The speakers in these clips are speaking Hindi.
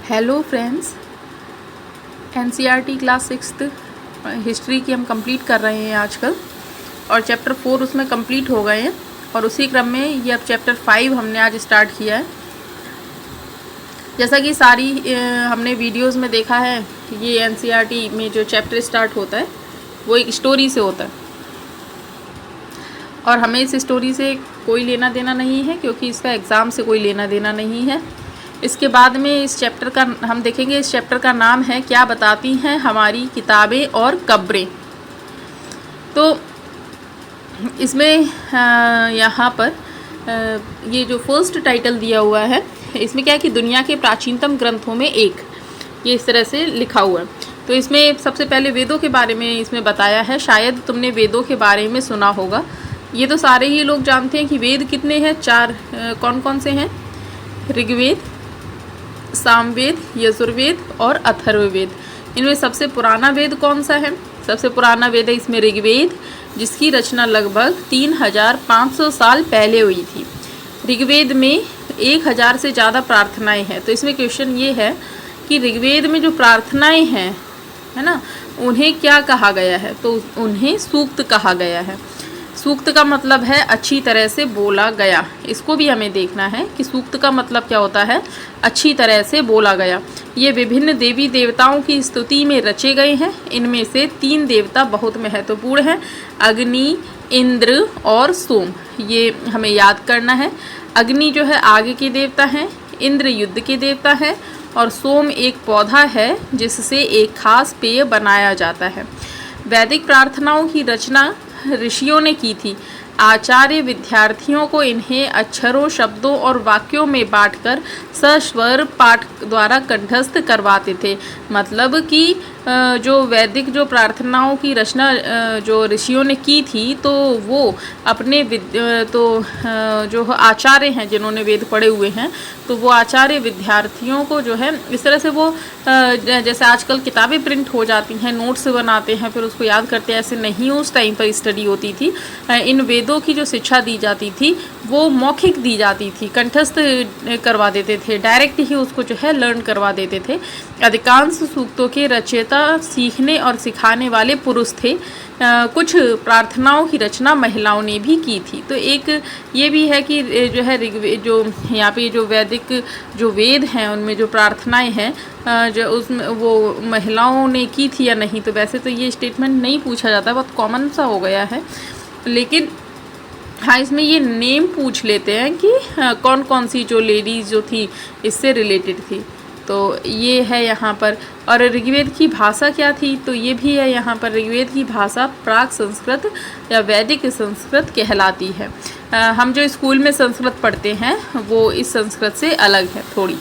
Hello friends, NCERT class 6th history की हम कंप्लीट कर रहे हैं आजकल और चैप्टर 4 उसमें कंप्लीट हो गए हैं और उसी क्रम में ये अब चैप्टर 5 हमने आज स्टार्ट किया है। जैसा कि सारी हमने वीडियोस में देखा है, ये एनसीईआरटी में जो चैप्टर स्टार्ट होता है वो एक स्टोरी से होता है और हमें इस स्टोरी से कोई लेना देना नहीं है क्योंकि इसका एग्ज़ाम से कोई लेना देना नहीं है। इसके बाद में इस चैप्टर का हम देखेंगे, इस चैप्टर का नाम है क्या बताती हैं हमारी किताबें और कब्रें। तो इसमें यहाँ पर ये जो फर्स्ट टाइटल दिया हुआ है, इसमें क्या है कि दुनिया के प्राचीनतम ग्रंथों में एक, ये इस तरह से लिखा हुआ है। तो इसमें सबसे पहले वेदों के बारे में इसमें बताया है। शायद तुमने वेदों के बारे में सुना होगा। ये तो सारे ही लोग जानते हैं कि वेद कितने हैं, 4 कौन कौन से हैं? ऋग्वेद, सामवेद, यजुर्वेद और अथर्ववेद। इनमें सबसे पुराना वेद कौन सा है? सबसे पुराना वेद है इसमें ऋग्वेद, जिसकी रचना लगभग 3500 साल पहले हुई थी। ऋग्वेद में 1000 से ज़्यादा प्रार्थनाएं हैं। तो इसमें क्वेश्चन ये है कि ऋग्वेद में जो प्रार्थनाएं हैं, है ना, उन्हें क्या कहा गया है? तो उन्हें सूक्त कहा गया है। सूक्त का मतलब है अच्छी तरह से बोला गया। इसको भी हमें देखना है कि सूक्त का मतलब क्या होता है, अच्छी तरह से बोला गया। ये विभिन्न देवी देवताओं की स्तुति में रचे गए हैं। इनमें से 3 देवता बहुत महत्वपूर्ण हैं, अग्नि, इंद्र और सोम। ये हमें याद करना है। अग्नि जो है आग के देवता हैं, इंद्र युद्ध के देवता है और सोम एक पौधा है जिससे एक खास पेय बनाया जाता है। वैदिक प्रार्थनाओं की रचना ऋषियों ने की थी। आचार्य विद्यार्थियों को इन्हें अक्षरों, शब्दों और वाक्यों में बांटकर सस्वर पाठ द्वारा कंठस्थ करवाते थे। मतलब कि जो वैदिक जो प्रार्थनाओं की रचना जो ऋषियों ने की थी, तो वो अपने जो आचार्य हैं जिन्होंने वेद पढ़े हुए हैं, तो वो आचार्य विद्यार्थियों को जो है इस तरह से वो जैसे आजकल किताबें प्रिंट हो जाती हैं, नोट्स बनाते हैं, फिर उसको याद करते हैं, ऐसे नहीं उस टाइम पर स्टडी होती थी। इन वेदों की जो शिक्षा दी जाती थी वो मौखिक दी जाती थी, कंठस्थ करवा देते थे, डायरेक्ट ही उसको जो है लर्न करवा देते थे। अधिकांश सूक्तों के रचयिता सीखने और सिखाने वाले पुरुष थे। कुछ प्रार्थनाओं की रचना महिलाओं ने भी की थी। तो एक ये भी है कि जो है ऋग्वेद, जो यहाँ पे जो वैदिक जो वेद हैं उनमें जो प्रार्थनाएं हैं, जो उसमें वो महिलाओं ने की थी या नहीं। तो वैसे तो ये स्टेटमेंट नहीं पूछा जाता, बहुत कॉमन सा हो गया है, लेकिन हाँ इसमें ये नेम पूछ लेते हैं कि कौन कौन सी जो लेडीज़ जो थी इससे रिलेटेड थी। तो ये है यहाँ पर। और ऋग्वेद की भाषा क्या थी? तो ये भी है यहाँ पर। ऋग्वेद की भाषा प्राक संस्कृत या वैदिक संस्कृत कहलाती है। हम जो स्कूल में संस्कृत पढ़ते हैं वो इस संस्कृत से अलग है थोड़ी।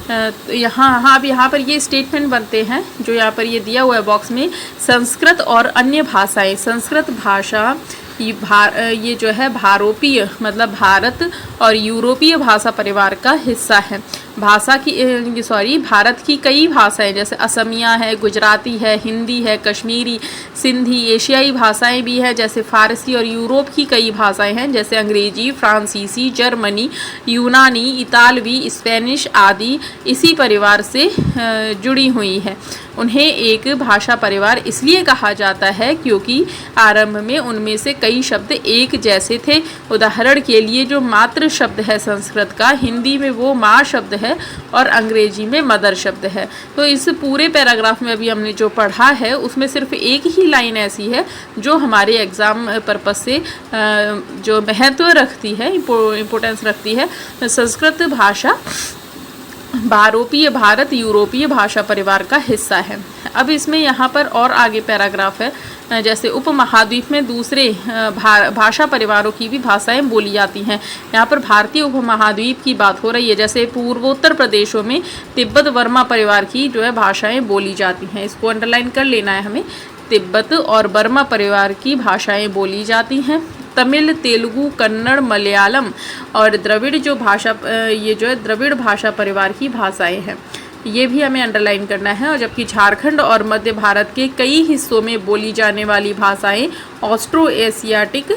तो अब यहाँ पर ये स्टेटमेंट बनते हैं जो यहाँ पर ये दिया हुआ है बॉक्स में। संस्कृत और अन्य भाषाएं, संस्कृत भाषा ये जो है भारोपीय मतलब भारत और यूरोपीय भाषा परिवार का हिस्सा है। भारत की कई भाषाएं जैसे असमिया है, गुजराती है, हिंदी है, कश्मीरी, सिंधी, एशियाई भाषाएं भी हैं जैसे फारसी, और यूरोप की कई भाषाएं हैं जैसे अंग्रेजी, फ्रांसीसी, जर्मनी, यूनानी, इतालवी, स्पेनिश आदि इसी परिवार से जुड़ी हुई हैं। उन्हें एक भाषा परिवार इसलिए कहा जाता है क्योंकि आरंभ में उनमें से कई शब्द एक जैसे थे। उदाहरण के लिए जो मातृ शब्द है संस्कृत का, हिंदी में वो माँ शब्द है और अंग्रेजी में मदर शब्द है। तो इस पूरे पैराग्राफ में अभी हमने जो पढ़ा है उसमें सिर्फ एक ही लाइन ऐसी है जो हमारे एग्ज़ाम पर्पज से जो महत्व रखती है, इम्पोर्टेंस रखती है। संस्कृत भाषा भारोपीय भारत यूरोपीय भाषा परिवार का हिस्सा है। अब इसमें यहाँ पर और आगे पैराग्राफ है, जैसे उपमहाद्वीप में दूसरे भाषा परिवारों की भी भाषाएं बोली जाती हैं। यहाँ पर भारतीय उपमहाद्वीप की बात हो रही है। जैसे पूर्वोत्तर प्रदेशों में तिब्बत वर्मा परिवार की जो है भाषाएं बोली जाती हैं। इसको अंडरलाइन कर लेना है हमें। तिब्बत और बर्मा परिवार की भाषाएं बोली जाती हैं। तमिल, तेलुगु, कन्नड़, मलयालम और द्रविड़ जो भाषा ये जो है द्रविड़ भाषा परिवार की भाषाएं हैं, ये भी हमें अंडरलाइन करना है। और जबकि झारखंड और मध्य भारत के कई हिस्सों में बोली जाने वाली भाषाएं ऑस्ट्रो एशियाटिक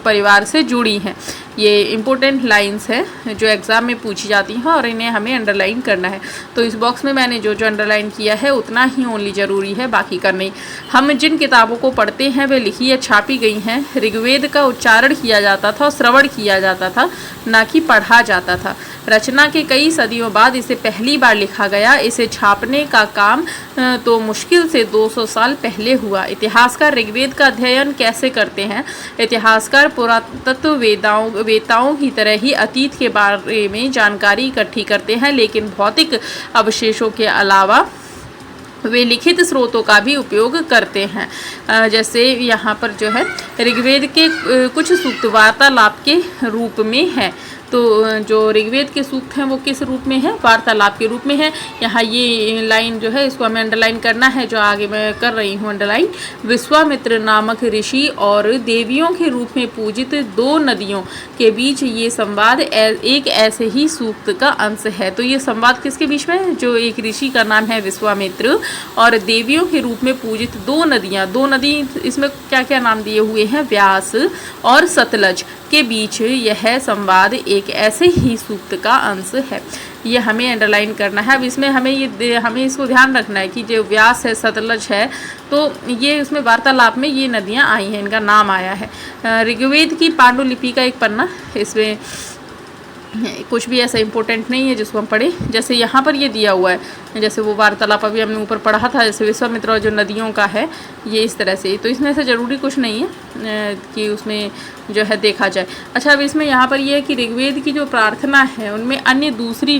परिवार से जुड़ी हैं। ये इम्पोर्टेंट लाइंस हैं जो एग्ज़ाम में पूछी जाती हैं और इन्हें हमें अंडरलाइन करना है। तो इस बॉक्स में मैंने जो जो अंडरलाइन किया है उतना ही ओनली ज़रूरी है, बाकी करना ही। हम जिन किताबों को पढ़ते हैं वे लिखी या छापी गई हैं। ऋग्वेद का उच्चारण किया जाता था और श्रवण किया जाता था, ना कि पढ़ा जाता था। रचना के कई सदियों बाद इसे पहली बार लिखा गया। इसे छापने का काम तो मुश्किल से 200 साल पहले हुआ। इतिहासकार ऋग्वेद का अध्ययन कैसे करते हैं? इतिहासकार पुरातत्व वेताओं की तरह ही अतीत के बारे में जानकारी इकट्ठी करते हैं, लेकिन भौतिक अवशेषों के अलावा वे लिखित स्रोतों का भी उपयोग करते हैं। जैसे यहाँ पर जो है ऋग्वेद के कुछ सूक्त वार्तालाप के रूप में है। तो जो ऋग्वेद के सूक्त हैं वो किस रूप में है? वार्तालाप के रूप में है। यहाँ ये लाइन जो है इसको हमें अंडरलाइन करना है, जो आगे मैं कर रही हूँ अंडरलाइन। विश्वामित्र नामक ऋषि और देवियों के रूप में पूजित 2 नदियों के बीच ये संवाद एक ऐसे ही सूक्त का अंश है। तो ये संवाद किसके बीच में है? जो एक ऋषि का नाम है विश्वामित्र और देवियों के रूप में पूजित 2 नदियाँ, 2 नदी इसमें क्या क्या नाम दिए हुए हैं? व्यास और सतलज के बीच यह संवाद एक ऐसे ही सूक्त का अंश है। ये हमें अंडरलाइन करना है। अब इसमें हमें इसको ध्यान रखना है कि जो व्यास है, सतलज है, तो ये उसमें वार्तालाप में ये नदियाँ आई हैं, इनका नाम आया है। ऋग्वेद की पांडुलिपि का एक पन्ना, इसमें कुछ भी ऐसा इम्पोर्टेंट नहीं है जिसको हम पढ़ें। जैसे यहाँ पर ये दिया हुआ है, जैसे वो वार्तालाप अभी हमने ऊपर पढ़ा था, जैसे विश्वामित्र और जो नदियों का है ये इस तरह से। तो इसमें ऐसा ज़रूरी कुछ नहीं है कि उसमें जो है देखा जाए। अच्छा, अब इसमें यहाँ पर ये है कि ऋग्वेद की जो प्रार्थना है उनमें अन्य दूसरी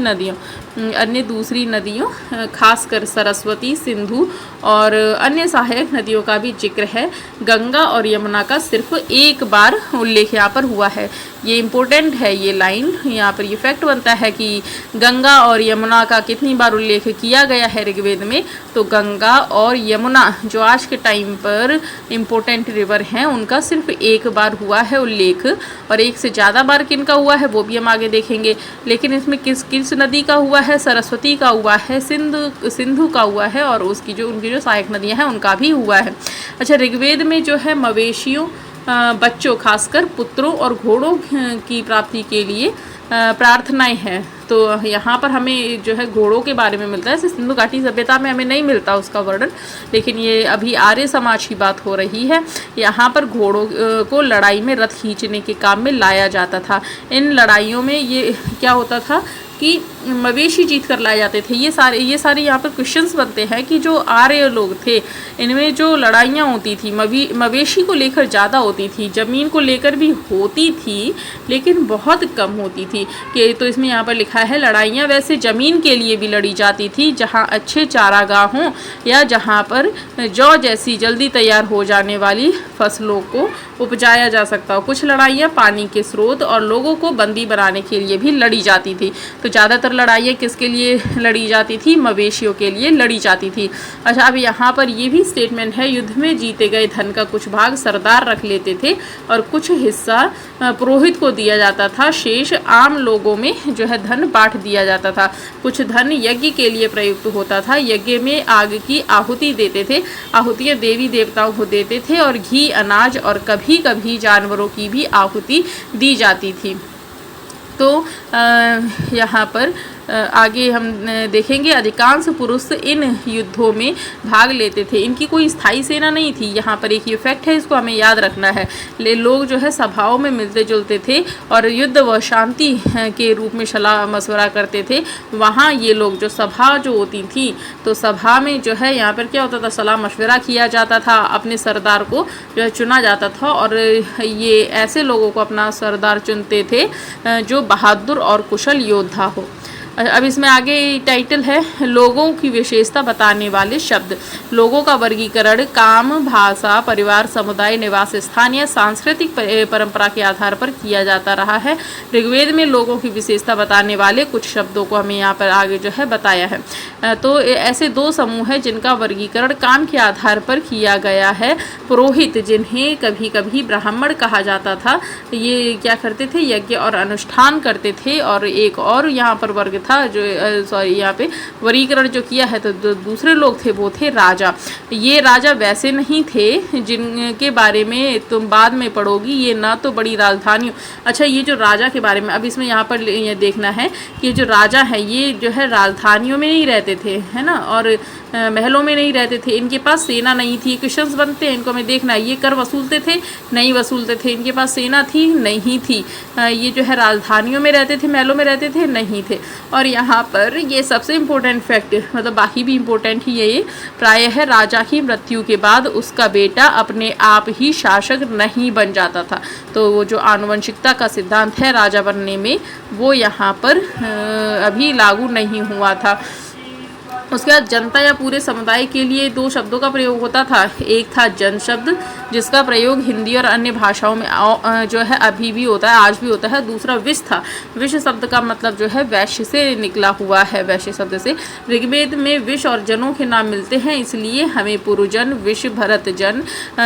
नदियों खासकर सरस्वती, सिंधु और अन्य सहायक नदियों का भी जिक्र है। गंगा और यमुना का सिर्फ एक बार उल्लेख यहाँ पर हुआ है। ये इम्पोर्टेंट है ये लाइन, यहाँ पर ये फैक्ट बनता है कि गंगा और यमुना का कितनी बार उल्लेख किया गया है ऋग्वेद में। तो गंगा और यमुना जो आज के टाइम पर इम्पोर्टेंट रिवर हैं उनका सिर्फ एक बार हुआ है उल्लेख, और एक से ज़्यादा बार किनका हुआ है वो भी हम आगे देखेंगे। लेकिन इसमें किस नदी का हुआ है? सरस्वती का हुआ है, सिंधु का हुआ है और उनकी जो सहायक नदियाँ हैं उनका भी हुआ है। अच्छा, ऋग्वेद में जो है मवेशियों, बच्चों खासकर पुत्रों और घोड़ों की प्राप्ति के लिए प्रार्थनाएं हैं। तो यहाँ पर हमें जो है घोड़ों के बारे में मिलता है। सिंधु घाटी सभ्यता में हमें नहीं मिलता उसका वर्णन, लेकिन ये अभी आर्य समाज की बात हो रही है। यहाँ पर घोड़ों को लड़ाई में रथ खींचने के काम में लाया जाता था। इन लड़ाइयों में ये क्या होता था कि मवेशी जीत कर लाए जाते थे। ये सारे यहाँ पर क्वेश्चंस बनते हैं कि जो आर्य लोग थे इनमें जो लड़ाइयाँ होती थी मवेशी को लेकर ज़्यादा होती थी, ज़मीन को लेकर भी होती थी लेकिन बहुत कम होती थी। कि तो इसमें यहाँ पर लिखा है लड़ाइयाँ वैसे ज़मीन के लिए भी लड़ी जाती थी जहाँ अच्छे चारागाह हों या जहाँ पर जौ जैसी जल्दी तैयार हो जाने वाली फसलों को उपजाया जा सकता हो। कुछ लड़ाइयाँ पानी के स्रोत और लोगों को बंदी बनाने के लिए भी लड़ी जाती थी। तो ज़्यादातर लड़ाइयाँ किसके लिए लड़ी जाती थी? मवेशियों के लिए लड़ी जाती थी। अच्छा, अब यहाँ पर ये भी स्टेटमेंट है, युद्ध में जीते गए धन का कुछ भाग सरदार रख लेते थे और कुछ हिस्सा पुरोहित को दिया जाता था। शेष आम लोगों में जो है धन बांट दिया जाता था। कुछ धन यज्ञ के लिए प्रयुक्त होता था। यज्ञ में आग की आहुति देते थे, आहुतियाँ देवी देवताओं को देते थे और घी, अनाज और कभी कभी जानवरों की भी आहुति दी जाती थी। तो यहाँ पर आगे हम देखेंगे अधिकांश पुरुष इन युद्धों में भाग लेते थे। इनकी कोई स्थायी सेना नहीं थी। यहाँ पर एक ये फैक्ट है, इसको हमें याद रखना है। लोग जो है सभाओं में मिलते जुलते थे और युद्ध व शांति के रूप में सलाह मशवरा करते थे। वहाँ ये लोग जो सभा जो होती थी, तो सभा में जो है यहाँ पर क्या होता था, सलाह मशवरा किया जाता था, अपने सरदार को जो है चुना जाता था और ये ऐसे लोगों को अपना सरदार चुनते थे जो बहादुर और कुशल योद्धा हो। अब इसमें आगे टाइटल है लोगों की विशेषता बताने वाले शब्द। लोगों का वर्गीकरण काम, भाषा, परिवार, समुदाय, निवास स्थान या सांस्कृतिक परंपरा के आधार पर किया जाता रहा है। ऋग्वेद में लोगों की विशेषता बताने वाले कुछ शब्दों को हमें यहाँ पर आगे जो है बताया है। तो ऐसे 2 समूह हैं जिनका वर्गीकरण काम के आधार पर किया गया है। पुरोहित, जिन्हें कभी कभी ब्राह्मण कहा जाता था, ये क्या करते थे? यज्ञ और अनुष्ठान करते थे। और एक और यहाँ पर वर्ग था, जो सॉरी यहाँ पे वर्गीकरण जो किया है, तो दूसरे लोग थे वो थे राजा। ये राजा वैसे नहीं थे जिनके बारे में तुम बाद में पढ़ोगी, ये ना तो बड़ी राजधानी। अच्छा, ये जो राजा के बारे में अब इसमें यहाँ पर ये देखना है कि जो राजा है ये जो है राजधानियों में नहीं रहते थे, है ना, और महलों में नहीं रहते थे, इनके पास सेना नहीं थी। क्वेश्चंस बनते हैं, इनको हमें देखना है। ये कर वसूलते थे, नहीं वसूलते थे, इनके पास सेना थी, नहीं थी। ये जो है राजधानियों में रहते थे, महलों में रहते थे, नहीं थे। और यहाँ पर ये सबसे इम्पोर्टेंट फैक्ट, मतलब बाकी भी इम्पोर्टेंट ही ये प्रायः राजा की मृत्यु के बाद उसका बेटा अपने आप ही शासक नहीं बन जाता था। तो वो जो आनुवंशिकता का सिद्धांत है राजा बनने में, वो यहाँ पर अभी लागू नहीं हुआ था। उसके बाद जनता या पूरे समुदाय के लिए दो शब्दों का प्रयोग होता था। एक था जन शब्द, जिसका प्रयोग हिंदी और अन्य भाषाओं में जो है अभी भी होता है, आज भी होता है। दूसरा विश था। विश शब्द का मतलब जो है वैश्य से निकला हुआ है, वैश्य शब्द से। ऋग्वेद में विश और जनों के नाम मिलते हैं, इसलिए हमें पुरुजन, विश भरत जन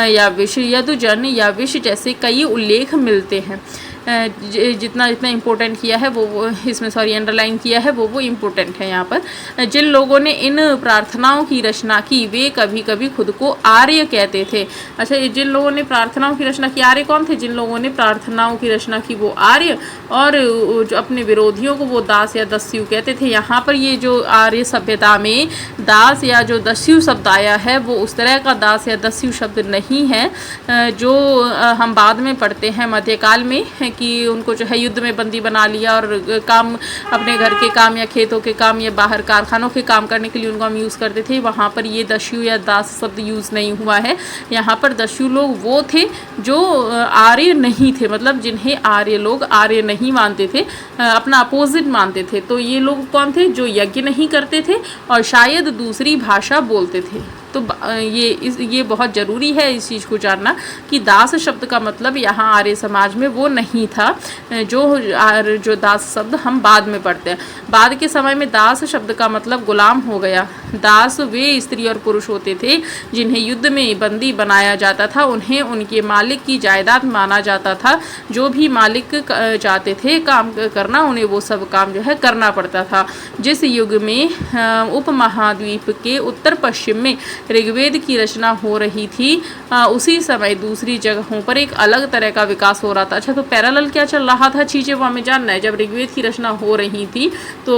या विश यदुजन या विश जैसे कई उल्लेख मिलते हैं। जितना इम्पोर्टेंट किया है वो इसमें सॉरी अंडरलाइन किया है वो इम्पोर्टेंट है यहाँ पर। जिन लोगों ने इन प्रार्थनाओं की रचना की वे कभी कभी खुद को आर्य कहते थे। अच्छा, जिन लोगों ने प्रार्थनाओं की रचना की, आर्य कौन थे? जिन लोगों ने प्रार्थनाओं की रचना की वो आर्य, और जो अपने विरोधियों को वो दास या दस्यु कहते थे। यहाँ पर ये जो आर्य सभ्यता में दास या जो दस्यु शब्द आया है वो उस तरह का दास या दस्यु शब्द नहीं है जो हम बाद में पढ़ते हैं मध्यकाल में, कि उनको जो है युद्ध में बंदी बना लिया और काम, अपने घर के काम या खेतों के काम या बाहर कारखानों के काम करने के लिए उनको हम यूज़ करते थे। वहाँ पर ये दस्यु या दास शब्द यूज़ नहीं हुआ है। यहाँ पर दस्यु लोग वो थे जो आर्य नहीं थे, मतलब जिन्हें आर्य लोग आर्य नहीं मानते थे, अपना अपोजिट मानते थे। तो ये लोग कौन थे? जो यज्ञ नहीं करते थे और शायद दूसरी भाषा बोलते थे। तो ये बहुत ज़रूरी है इस चीज़ को जानना कि दास शब्द का मतलब यहाँ आर्य समाज में वो नहीं था जो दास शब्द हम बाद में पढ़ते हैं। बाद के समय में दास शब्द का मतलब गुलाम हो गया। दास वे स्त्री और पुरुष होते थे जिन्हें युद्ध में बंदी बनाया जाता था, उन्हें उनके मालिक की जायदाद माना जाता था। जो भी मालिक चाहते थे काम करना, उन्हें वो सब काम जो है करना पड़ता था। जिस युग में उपमहाद्वीप के उत्तर पश्चिम में ऋग्वेद की रचना हो रही थी, उसी समय दूसरी जगहों पर एक अलग तरह का विकास हो रहा था। अच्छा, तो पैरेलल क्या चल रहा था चीज़ें वो हमें जानना है। जब ऋग्वेद की रचना हो रही थी तो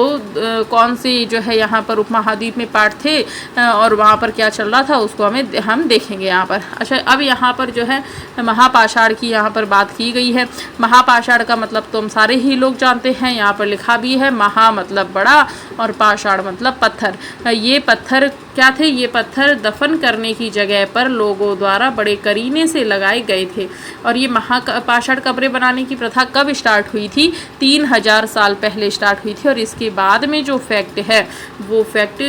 कौन से जो है यहाँ पर उपमहाद्वीप में पार्ट थे और वहाँ पर क्या चल रहा था उसको हम देखेंगे यहाँ पर। अच्छा, अब यहाँ पर जो है महापाषाण की यहाँ पर बात की गई है। महापाषाण का मतलब तो हम सारे ही लोग जानते हैं, यहाँ पर लिखा भी है। महा मतलब बड़ा और पाषाण मतलब पत्थर। ये पत्थर क्या थे? ये पत्थर दफन करने की जगह पर लोगों द्वारा बड़े करीने से लगाए गए थे। और ये महापाषाण कब्रें बनाने की प्रथा कब स्टार्ट हुई थी? 3000 साल पहले स्टार्ट हुई थी। और इसके बाद में जो फैक्ट है वो फैक्ट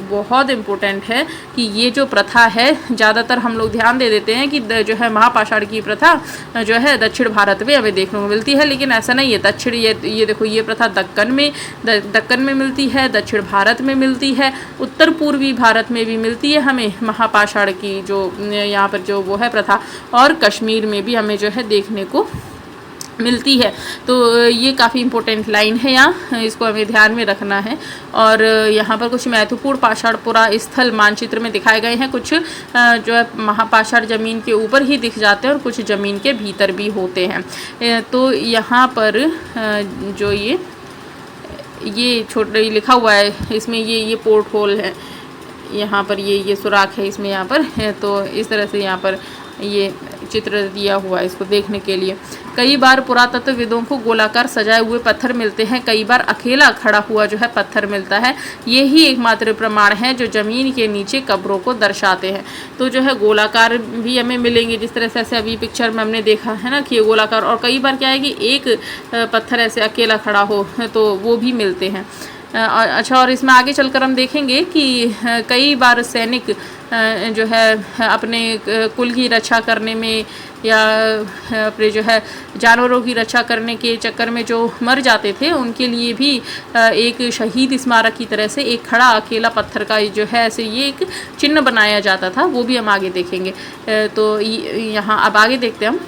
बहुत इम्पोर्टेंट है कि ये जो प्रथा है, ज़्यादातर हम लोग ध्यान दे देते हैं कि जो है महापाषाण की प्रथा जो है दक्षिण भारत में हमें देखने को मिलती है, लेकिन ऐसा नहीं है। दक्षिण ये देखो, ये प्रथा दक्कन में मिलती है, दक्षिण भारत में मिलती है, उत्तर पूर्वी भारत में भी मिलती है हमें महापाषाण की जो यहाँ पर जो वो है प्रथा, और कश्मीर में भी हमें जो है देखने को मिलती है। तो ये काफ़ी इम्पोर्टेंट लाइन है यहाँ, इसको हमें ध्यान में रखना है। और यहाँ पर कुछ महत्वपूर्ण पाषाण पुरा स्थल मानचित्र में दिखाए गए हैं। कुछ जो है महापाषाण ज़मीन के ऊपर ही दिख जाते हैं और कुछ ज़मीन के भीतर भी होते हैं। तो यहाँ पर जो ये छोटे लिखा हुआ है, इसमें ये पोर्ट होल है, यहाँ पर ये सुराख है इसमें यहाँ पर है। तो इस तरह से यहाँ पर ये चित्र दिया हुआ है इसको देखने के लिए। कई बार पुरातत्वविदों को गोलाकार सजाए हुए पत्थर मिलते हैं, कई बार अकेला खड़ा हुआ जो है पत्थर मिलता है। ये ही एकमात्र प्रमाण है जो ज़मीन के नीचे कब्रों को दर्शाते हैं। तो जो है गोलाकार भी हमें मिलेंगे, जिस तरह से ऐसे अभी पिक्चर में हमने देखा है ना कि ये गोलाकार, और कई बार क्या है कि एक पत्थर ऐसे अकेला खड़ा हो तो वो भी मिलते हैं। अच्छा, और इसमें आगे चलकर हम देखेंगे कि कई बार सैनिक जो है अपने कुल की रक्षा करने में या अपने जो है जानवरों की रक्षा करने के चक्कर में जो मर जाते थे, उनके लिए भी एक शहीद स्मारक की तरह से एक खड़ा अकेला पत्थर का जो है ऐसे ये एक चिन्ह बनाया जाता था, वो भी हम आगे देखेंगे। तो यहाँ अब आगे देखते हैं हम।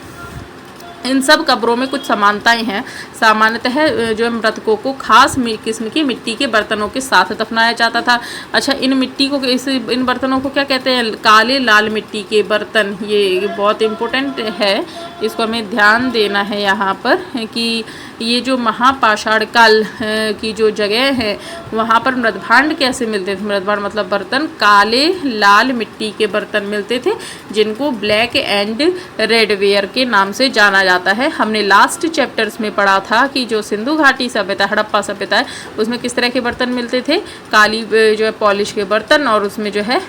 इन सब कब्रों में कुछ समानताएं हैं। सामान्यतः जो मृतकों को खास किस्म की मिट्टी के बर्तनों के साथ दफनाया जाता था। अच्छा, इन बर्तनों को क्या कहते हैं? काले लाल मिट्टी के बर्तन। ये बहुत इम्पोर्टेंट है, इसको हमें ध्यान देना है यहाँ पर कि ये जो महापाषाण काल की जो जगह है वहाँ पर मृदभांड कैसे मिलते थे? मृदभांड मतलब बर्तन, काले लाल मिट्टी के बर्तन मिलते थे जिनको ब्लैक एंड रेड वेयर के नाम से जाना जाता है। हमने लास्ट चैप्टर्स में पढ़ा था कि जो सिंधु घाटी सभ्यता, हड़प्पा सभ्यता है, उसमें किस तरह के बर्तन मिलते थे? काली जो है पॉलिश के बर्तन और उसमें जो है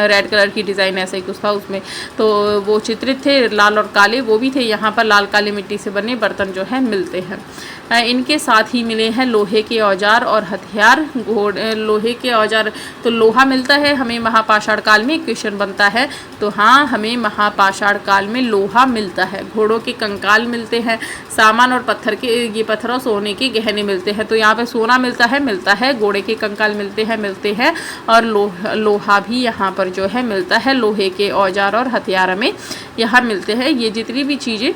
रेड कलर की डिज़ाइन ऐसा ही कुछ था उसमें, तो वो चित्रित थे, लाल और काले वो भी थे। यहाँ पर लाल काली मिट्टी से बने बर्तन जो है मिलते हैं। इनके साथ ही मिले हैं लोहे के औजार और हथियार। लोहे के औजार, तो लोहा मिलता है हमें महापाषाण काल में। क्वेश्चन बनता है तो हाँ, हमें महापाषाण काल में लोहा मिलता है। घोड़ों के कंकाल मिलते हैं, सामान और पत्थर के, ये पत्थर और सोने के गहने मिलते हैं। तो यहाँ पे सोना मिलता है, घोड़े के कंकाल मिलते हैं और लोहा भी यहाँ पर जो है मिलता है। लोहे के औजार और हथियार हमें यहाँ मिलते हैं। ये जितनी भी चीज़ें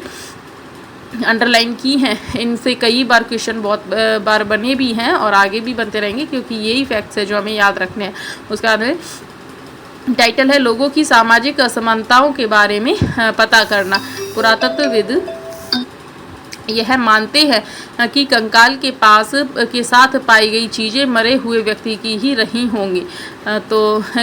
अंडरलाइन की हैं, इनसे कई बार क्वेश्चन बहुत बार बने भी हैं और आगे भी बनते रहेंगे, क्योंकि यही फैक्ट्स है जो हमें याद रखने हैं। उसका टाइटल है लोगों की सामाजिक असमानताओं के बारे में पता करना। पुरातत्वविद यह मानते हैं कि कंकाल के पास के साथ पाई गई चीज़ें मरे हुए व्यक्ति की ही रही होंगी। तो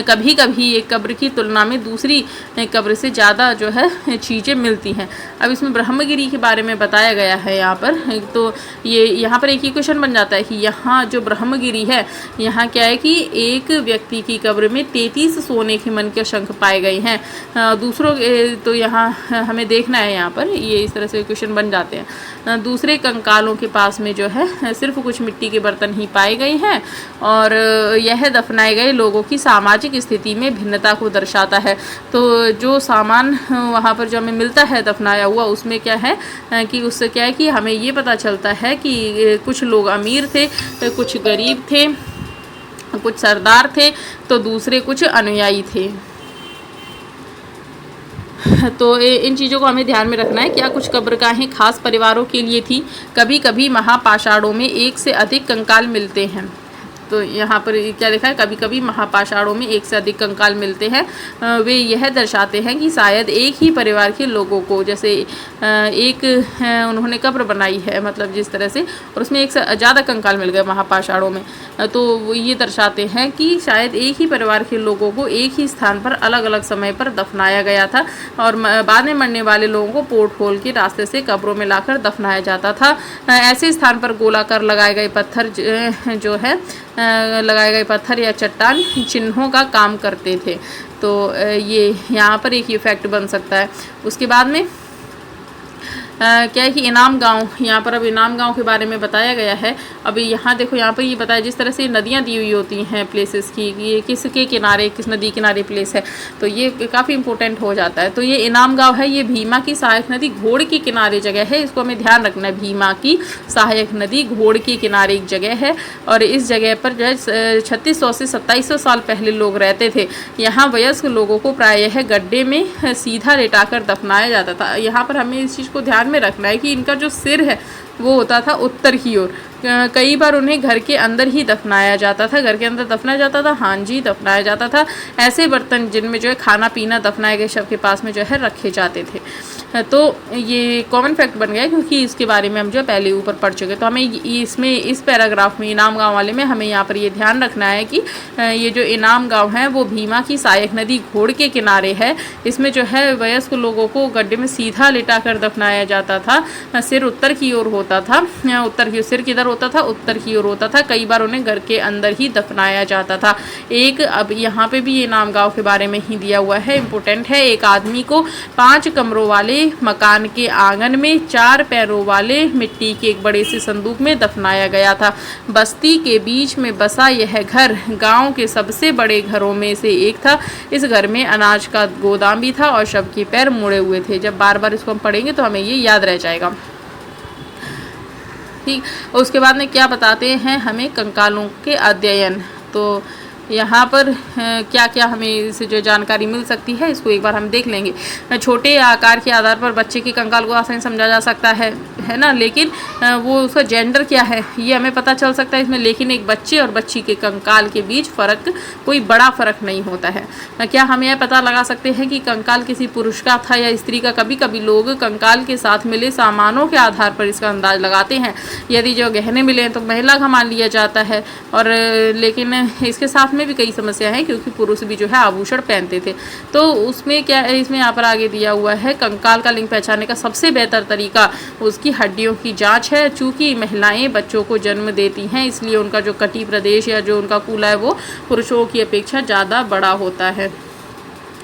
कभी कभी एक कब्र की तुलना में दूसरी कब्र से ज़्यादा जो है चीज़ें मिलती हैं। अब इसमें ब्रह्मगिरी के बारे में बताया गया है यहाँ पर। तो ये यहाँ पर एक ही क्वेश्चन बन जाता है कि यहाँ जो ब्रह्मगिरी है, यहाँ क्या है कि एक व्यक्ति की कब्र में 33 सोने के मन के शंख पाए गए हैं। दूसरों तो यहाँ हमें देखना है, यहाँ पर ये इस तरह से क्वेश्चन बन जाते हैं। दूसरे कंकालों के पास में जो है सिर्फ कुछ मिट्टी के बर्तन ही पाए गए हैं और यह दफनाए गए लोगों की सामाजिक स्थिति में भिन्नता को दर्शाता है। तो जो सामान वहाँ पर जो हमें मिलता है दफनाया हुआ, उसमें क्या है कि उससे क्या है कि हमें ये पता चलता है कि कुछ लोग अमीर थे, कुछ गरीब थे, कुछ सरदार थे, तो दूसरे कुछ अनुयायी थे। तो इन चीज़ों को हमें ध्यान में रखना है। क्या कुछ कब्रगाहें खास परिवारों के लिए थी? कभी कभी महापाषाणों में एक से अधिक कंकाल मिलते हैं। तो यहाँ पर क्या लिखा है? कभी कभी महापाषाणों में एक से अधिक कंकाल मिलते हैं। वे यह दर्शाते हैं कि शायद एक ही परिवार के लोगों को, जैसे एक उन्होंने कब्र बनाई है, मतलब जिस तरह से, और उसमें एक से ज़्यादा कंकाल मिल गए महापाषाणों में, तो वो ये दर्शाते हैं कि शायद एक ही परिवार के लोगों को एक ही स्थान पर अलग अलग समय पर दफनाया गया था और बाद में मरने वाले लोगों को पोर्ट होल के रास्ते से कब्रों में लाकर दफनाया जाता था। ऐसे स्थान पर गोलाकार लगाए गए पत्थर जो है लगाए गए पत्थर या चट्टान चिन्हों का काम करते थे। तो ये यहाँ पर एक इफेक्ट बन सकता है। उसके बाद में क्या है कि इनाम गांव, यहाँ पर अब इनाम गांव के बारे में बताया गया है। अभी यहाँ देखो, यहाँ पर ये बताया जिस तरह से नदियाँ दी हुई होती हैं प्लेसेस की, ये किसके किनारे, किस नदी किनारे प्लेस है, तो ये काफ़ी इंपॉर्टेंट हो जाता है। तो ये इनाम गांव है, ये भीमा की सहायक नदी घोड़ के किनारे जगह है, इसको हमें ध्यान रखना है। भीमा की सहायक नदी घोड़ के किनारे एक जगह है और इस जगह पर जो है 3600 से 2700 साल पहले लोग रहते थे। यहाँ वयस्क लोगों को प्रायः गड्ढे में सीधा लेटाकर दफनाया जाता था। यहाँ पर हमें इस चीज़ को ध्यान में रखना है कि इनका जो सिर है वो होता था उत्तर की ओर। कई बार उन्हें घर के अंदर ही दफनाया जाता था। घर के अंदर दफनाया जाता था, हाँ जी, दफनाया जाता था। ऐसे बर्तन जिनमें जो है खाना पीना दफनाए गए शव के पास में जो है रखे जाते थे। तो ये कॉमन फैक्ट बन गया क्योंकि इसके बारे में हम जो पहले ऊपर पढ़ चुके। तो हमें इसमें, इस पैराग्राफ में, इनाम गांव वाले में, हमें यहाँ पर ये ध्यान रखना है कि ये जो इनाम गांव है वो भीमा की सहायक नदी घोड़ के किनारे है। इसमें जो है वयस्क लोगों को गड्ढे में सीधा लिटा कर दफनाया जाता था। सिर उत्तर की ओर होता था, उत्तर की सिर किधर होता था? उत्तर की ओर होता था। कई बार उन्हें घर के अंदर ही दफनाया जाता था। अब यहाँ पे भी इनाम गांव के बारे में ही दिया हुआ है, इम्पोर्टेंट है। एक आदमी को 5 कमरों वाले मकान के आंगन में 4 पैरों वाले मिट्टी के एक बड़े से संदूक में दफनाया गया था। बस्ती के बीच में बसा यह घर गांव के सबसे बड़े घरों में से एक था। इस घर में अनाज का गोदाम भी था और शव के पैर मुड़े हुए थे। जब बार बार इसको हम पढ़ेंगे तो हमें ये याद रह जाएगा, ठीक। उसके बाद में क्या बताते हैं हमें कंकालों के अध्ययन। तो यहाँ पर क्या क्या हमें इससे जो जानकारी मिल सकती है इसको एक बार हम देख लेंगे। छोटे आकार के आधार पर बच्चे के कंकाल को आसानी समझा जा सकता है ना, लेकिन वो उसका जेंडर क्या है ये हमें पता चल सकता है इसमें, लेकिन एक बच्चे और बच्ची के कंकाल के बीच फ़र्क कोई बड़ा फ़र्क नहीं होता है। क्या हम यह पता लगा सकते हैं कि कंकाल किसी पुरुष का था या स्त्री का? कभी कभी लोग कंकाल के साथ मिले सामानों के आधार पर इसका अंदाज लगाते हैं। यदि जो गहने मिले तो महिला का मान लिया जाता है, और लेकिन इसके साथ में भी कई समस्या है क्योंकि पुरुष भी जो है आभूषण पहनते थे। तो उसमें क्या इसमें यहाँ पर आगे दिया हुआ है, कंकाल का लिंग पहचानने का सबसे बेहतर तरीका उसकी हड्डियों की जांच है। चूँकि महिलाएं बच्चों को जन्म देती हैं इसलिए उनका जो कटी प्रदेश या जो उनका कूला है वो पुरुषों की अपेक्षा ज़्यादा बड़ा होता है।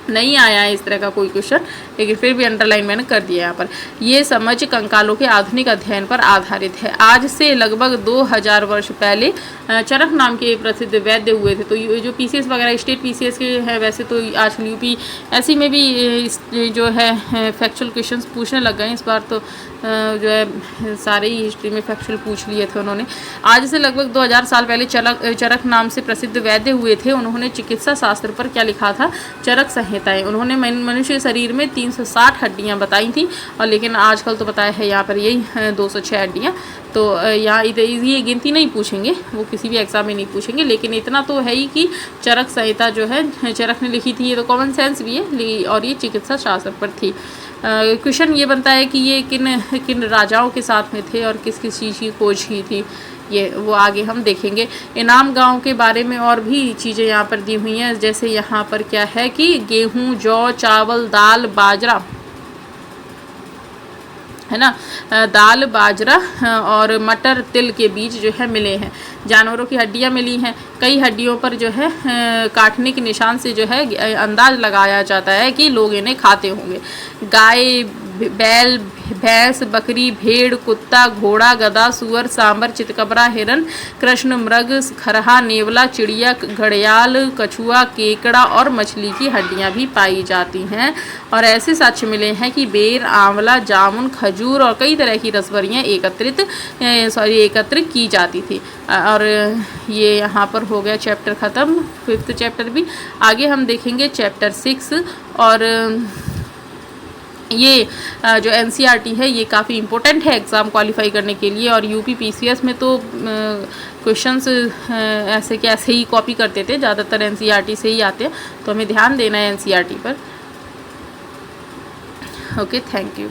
नहीं आया है इस तरह का कोई क्वेश्चन, लेकिन फिर भी अंडरलाइन मैंने कर दिया यहाँ पर। ये समझ कंकालों के आधुनिक अध्ययन पर आधारित है। आज से लगभग 2000 वर्ष पहले चरक नाम के प्रसिद्ध वैद्य हुए थे। तो ये जो पीसीएस वगैरह स्टेट पीसीएस के हैं, वैसे तो आजकल यूपी ऐसी में भी जो है फैक्चुअल क्वेश्चंस पूछने लग गए। इस बार तो जो है सारे ही हिस्ट्री में फैक्चुअल पूछ लिए थे उन्होंने। आज से लगभग 2000 साल पहले चरक नाम से प्रसिद्ध वैद्य हुए थे। उन्होंने चिकित्सा शास्त्र पर क्या लिखा था? चरक संहिताएं। उन्होंने मनुष्य शरीर में 360 हड्डियां बताई थी, और लेकिन आजकल तो बताया है यहाँ पर यही 206 हड्डियाँ। तो यहाँ ये गिनती नहीं पूछेंगे, वो किसी भी एग्जाम में नहीं पूछेंगे, लेकिन इतना तो है ही कि चरक संहिता जो है चरक ने लिखी थी। ये तो कॉमन सेंस भी है, और ये चिकित्सा शास्त्र पर थी। क्वेश्चन ये बनता है कि ये किन राजाओं के साथ में थे और किस किस चीज़ की खोज की थी, ये वो आगे हम देखेंगे। इनाम गांव के बारे में और भी चीज़ें यहाँ पर दी हुई हैं, जैसे यहाँ पर क्या है कि गेहूँ, जौ, चावल, दाल, बाजरा, है ना, दाल, बाजरा और मटर, तिल के बीज जो है मिले हैं। जानवरों की हड्डियां मिली हैं। कई हड्डियों पर जो है काटने के निशान से जो है अंदाज लगाया जाता है कि लोग इन्हें खाते होंगे। गाय, बैल, भैंस, बकरी, भेड़, कुत्ता, घोड़ा, गधा, सुअर, सांबर, चितकबरा, हिरन, कृष्ण मृग, खरहा, नेवला, चिड़िया, घड़ियाल, कछुआ, केकड़ा और मछली की हड्डियां भी पाई जाती हैं। और ऐसे साक्ष्य मिले हैं कि बेर, आंवला, जामुन, खजूर और कई तरह की रसभरियाँ एकत्रित की जाती थी। और ये यहाँ पर हो गया चैप्टर ख़त्म, 5th चैप्टर भी। आगे हम देखेंगे चैप्टर 6, और ये जो एनसीईआरटी है ये काफ़ी इम्पोर्टेंट है एग्ज़ाम क्वालिफाई करने के लिए। और यूपी पीसीएस में तो क्वेश्चंस ऐसे के ऐसे ही कॉपी करते थे, ज़्यादातर एनसीईआरटी से ही आते हैं, तो हमें ध्यान देना है एनसीईआरटी पर। Okay, thank you.